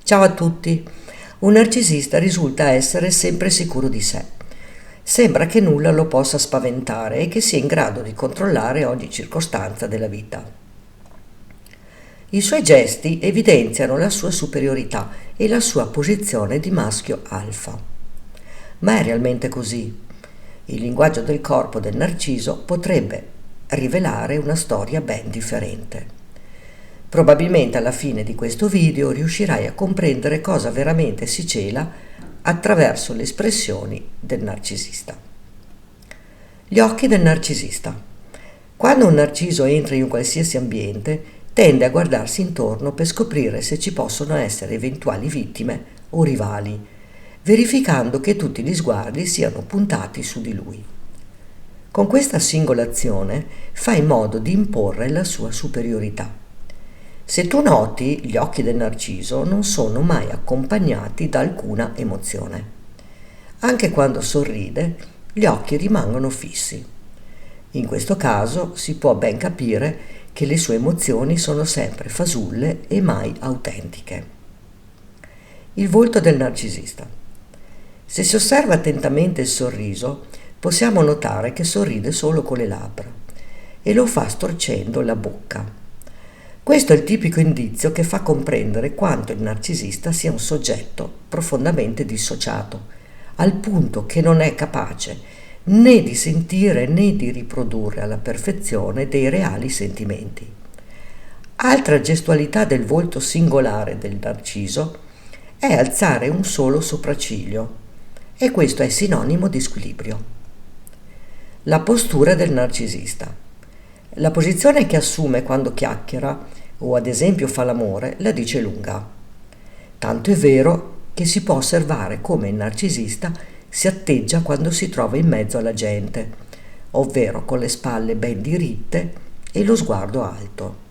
Ciao a tutti. Un narcisista risulta essere sempre sicuro di sé. Sembra che nulla lo possa spaventare e che sia in grado di controllare ogni circostanza della vita. I suoi gesti evidenziano la sua superiorità e la sua posizione di maschio alfa. Ma è realmente così? Il linguaggio del corpo del narciso potrebbe rivelare una storia ben differente. Probabilmente alla fine di questo video riuscirai a comprendere cosa veramente si cela attraverso le espressioni del narcisista. Gli occhi del narcisista. Quando un narciso entra in un qualsiasi ambiente, tende a guardarsi intorno per scoprire se ci possono essere eventuali vittime o rivali, verificando che tutti gli sguardi siano puntati su di lui. Con questa singola azione fa in modo di imporre la sua superiorità. Se tu noti, gli occhi del narciso non sono mai accompagnati da alcuna emozione. Anche quando sorride, gli occhi rimangono fissi. In questo caso si può ben capire che le sue emozioni sono sempre fasulle e mai autentiche. Il volto del narcisista. Se si osserva attentamente il sorriso, possiamo notare che sorride solo con le labbra e lo fa storcendo la bocca. Questo è il tipico indizio che fa comprendere quanto il narcisista sia un soggetto profondamente dissociato, al punto che non è capace né di sentire né di riprodurre alla perfezione dei reali sentimenti. Altra gestualità del volto singolare del narciso è alzare un solo sopracciglio, e questo è sinonimo di squilibrio. La postura del narcisista. La posizione che assume quando chiacchiera o ad esempio fa l'amore la dice lunga. Tanto è vero che si può osservare come il narcisista si atteggia quando si trova in mezzo alla gente, ovvero con le spalle ben diritte e lo sguardo alto.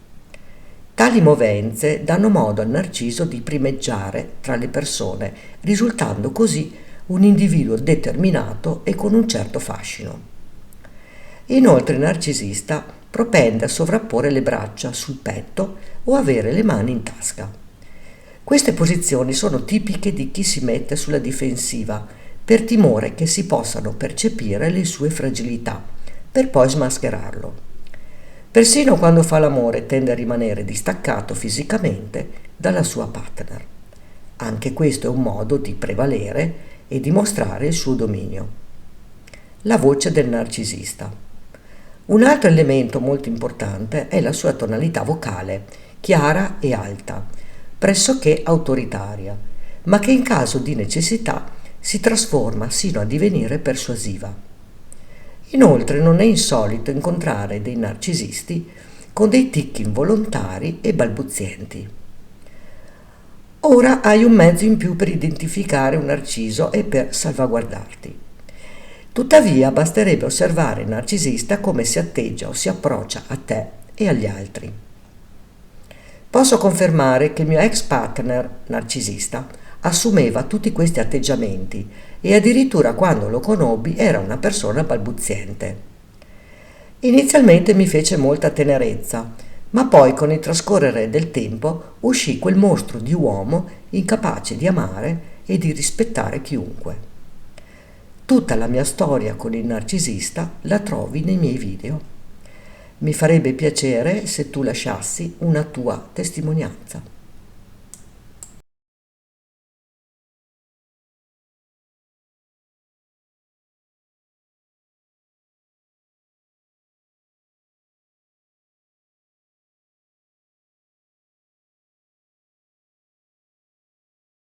Tali movenze danno modo al narciso di primeggiare tra le persone, risultando così un individuo determinato e con un certo fascino. Inoltre il narcisista propende a sovrapporre le braccia sul petto o avere le mani in tasca. Queste posizioni sono tipiche di chi si mette sulla difensiva per timore che si possano percepire le sue fragilità, per poi smascherarlo. Persino quando fa l'amore tende a rimanere distaccato fisicamente dalla sua partner. Anche questo è un modo di prevalere e di mostrare il suo dominio. La voce del narcisista. Un altro elemento molto importante è la sua tonalità vocale, chiara e alta, pressoché autoritaria, ma che in caso di necessità si trasforma sino a divenire persuasiva. Inoltre non è insolito incontrare dei narcisisti con dei tic involontari e balbuzienti. Ora hai un mezzo in più per identificare un narciso e per salvaguardarti. Tuttavia basterebbe osservare il narcisista come si atteggia o si approccia a te e agli altri. Posso confermare che il mio ex partner narcisista assumeva tutti questi atteggiamenti e addirittura quando lo conobbi era una persona balbuziente. Inizialmente mi fece molta tenerezza, ma poi con il trascorrere del tempo uscì quel mostro di uomo incapace di amare e di rispettare chiunque. Tutta la mia storia con il narcisista la trovi nei miei video. Mi farebbe piacere se tu lasciassi una tua testimonianza.